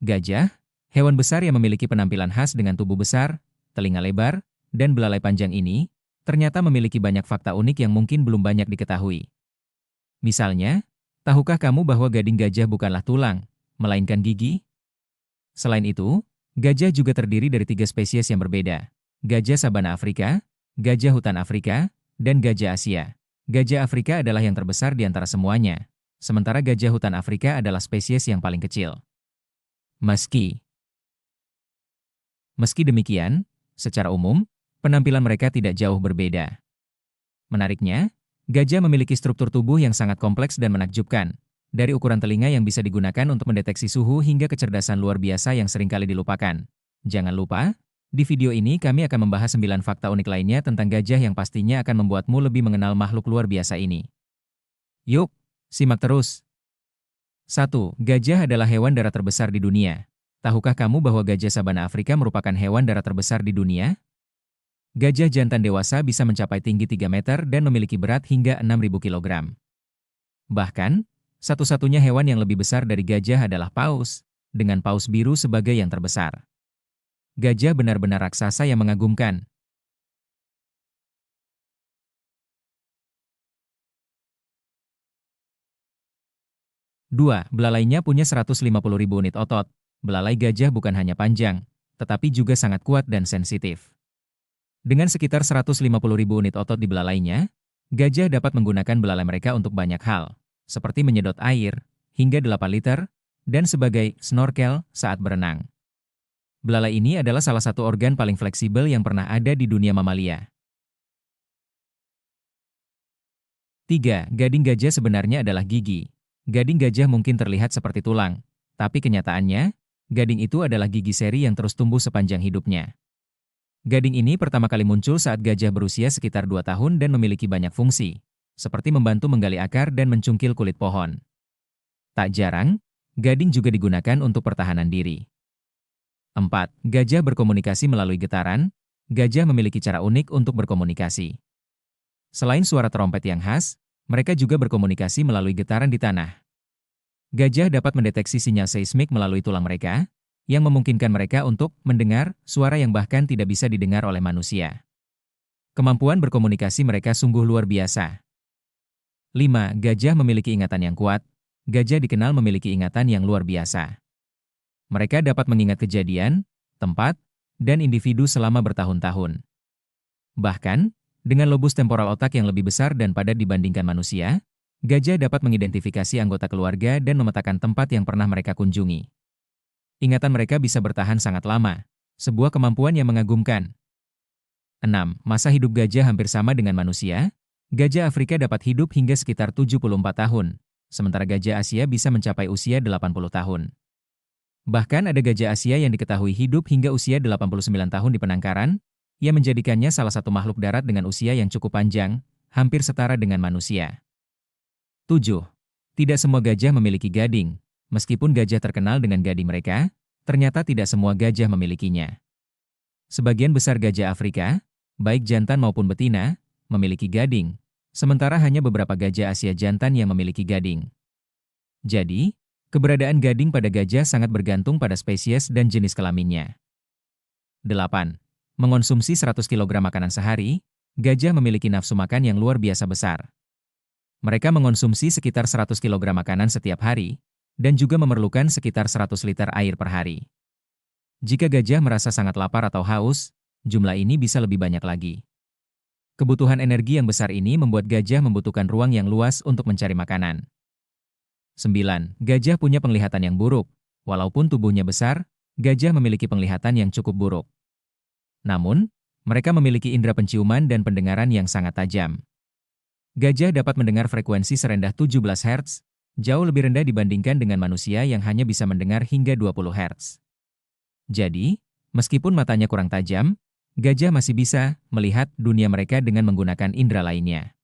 Gajah, hewan besar yang memiliki penampilan khas dengan tubuh besar, telinga lebar, dan belalai panjang ini, ternyata memiliki banyak fakta unik yang mungkin belum banyak diketahui. Misalnya, tahukah kamu bahwa gading gajah bukanlah tulang, melainkan gigi? Selain itu, gajah juga terdiri dari 3 spesies yang berbeda. Gajah sabana Afrika, gajah hutan Afrika, dan gajah Asia. Gajah Afrika adalah yang terbesar di antara semuanya, sementara gajah hutan Afrika adalah spesies yang paling kecil. Meski demikian, secara umum, penampilan mereka tidak jauh berbeda. Menariknya, gajah memiliki struktur tubuh yang sangat kompleks dan menakjubkan, dari ukuran telinga yang bisa digunakan untuk mendeteksi suhu hingga kecerdasan luar biasa yang seringkali dilupakan. Jangan lupa, di video ini kami akan membahas 9 fakta unik lainnya tentang gajah yang pastinya akan membuatmu lebih mengenal makhluk luar biasa ini. Yuk, simak terus! 1. Gajah adalah hewan darat terbesar di dunia. Tahukah kamu bahwa gajah sabana Afrika merupakan hewan darat terbesar di dunia? Gajah jantan dewasa bisa mencapai tinggi 3 meter dan memiliki berat hingga 6.000 kg. Bahkan, satu-satunya hewan yang lebih besar dari gajah adalah paus, dengan paus biru sebagai yang terbesar. Gajah benar-benar raksasa yang mengagumkan. 2. Belalainya punya 150.000 unit otot. Belalai gajah bukan hanya panjang, tetapi juga sangat kuat dan sensitif. Dengan sekitar 150.000 unit otot di belalainya, gajah dapat menggunakan belalai mereka untuk banyak hal, seperti menyedot air, hingga 8 liter, dan sebagai snorkel saat berenang. Belalai ini adalah salah satu organ paling fleksibel yang pernah ada di dunia mamalia. 3. Gading gajah sebenarnya adalah gigi. Gading gajah mungkin terlihat seperti tulang, tapi kenyataannya, gading itu adalah gigi seri yang terus tumbuh sepanjang hidupnya. Gading ini pertama kali muncul saat gajah berusia sekitar 2 tahun dan memiliki banyak fungsi, seperti membantu menggali akar dan mencungkil kulit pohon. Tak jarang, gading juga digunakan untuk pertahanan diri. 4. Gajah berkomunikasi melalui getaran. Gajah memiliki cara unik untuk berkomunikasi. Selain suara trompet yang khas, mereka juga berkomunikasi melalui getaran di tanah. Gajah dapat mendeteksi sinyal seismik melalui tulang mereka, yang memungkinkan mereka untuk mendengar suara yang bahkan tidak bisa didengar oleh manusia. Kemampuan berkomunikasi mereka sungguh luar biasa. 5. Gajah memiliki ingatan yang kuat. Gajah dikenal memiliki ingatan yang luar biasa. Mereka dapat mengingat kejadian, tempat, dan individu selama bertahun-tahun. Bahkan, dengan lobus temporal otak yang lebih besar dan padat dibandingkan manusia, gajah dapat mengidentifikasi anggota keluarga dan memetakan tempat yang pernah mereka kunjungi. Ingatan mereka bisa bertahan sangat lama, sebuah kemampuan yang mengagumkan. 6. Masa hidup gajah hampir sama dengan manusia. Gajah Afrika dapat hidup hingga sekitar 74 tahun, sementara gajah Asia bisa mencapai usia 80 tahun. Bahkan ada gajah Asia yang diketahui hidup hingga usia 89 tahun di penangkaran, yang menjadikannya salah satu makhluk darat dengan usia yang cukup panjang, hampir setara dengan manusia. 7. Tidak semua gajah memiliki gading. Meskipun gajah terkenal dengan gading mereka, ternyata tidak semua gajah memilikinya. Sebagian besar gajah Afrika, baik jantan maupun betina, memiliki gading, sementara hanya beberapa gajah Asia jantan yang memiliki gading. Jadi, keberadaan gading pada gajah sangat bergantung pada spesies dan jenis kelaminnya. 8. Mengonsumsi 100 kg makanan sehari, gajah memiliki nafsu makan yang luar biasa besar. Mereka mengonsumsi sekitar 100 kg makanan setiap hari, dan juga memerlukan sekitar 100 liter air per hari. Jika gajah merasa sangat lapar atau haus, jumlah ini bisa lebih banyak lagi. Kebutuhan energi yang besar ini membuat gajah membutuhkan ruang yang luas untuk mencari makanan. 9. Gajah punya penglihatan yang buruk. Walaupun tubuhnya besar, gajah memiliki penglihatan yang cukup buruk. Namun, mereka memiliki indera penciuman dan pendengaran yang sangat tajam. Gajah dapat mendengar frekuensi serendah 17 Hz, jauh lebih rendah dibandingkan dengan manusia yang hanya bisa mendengar hingga 20 Hz. Jadi, meskipun matanya kurang tajam, gajah masih bisa melihat dunia mereka dengan menggunakan indera lainnya.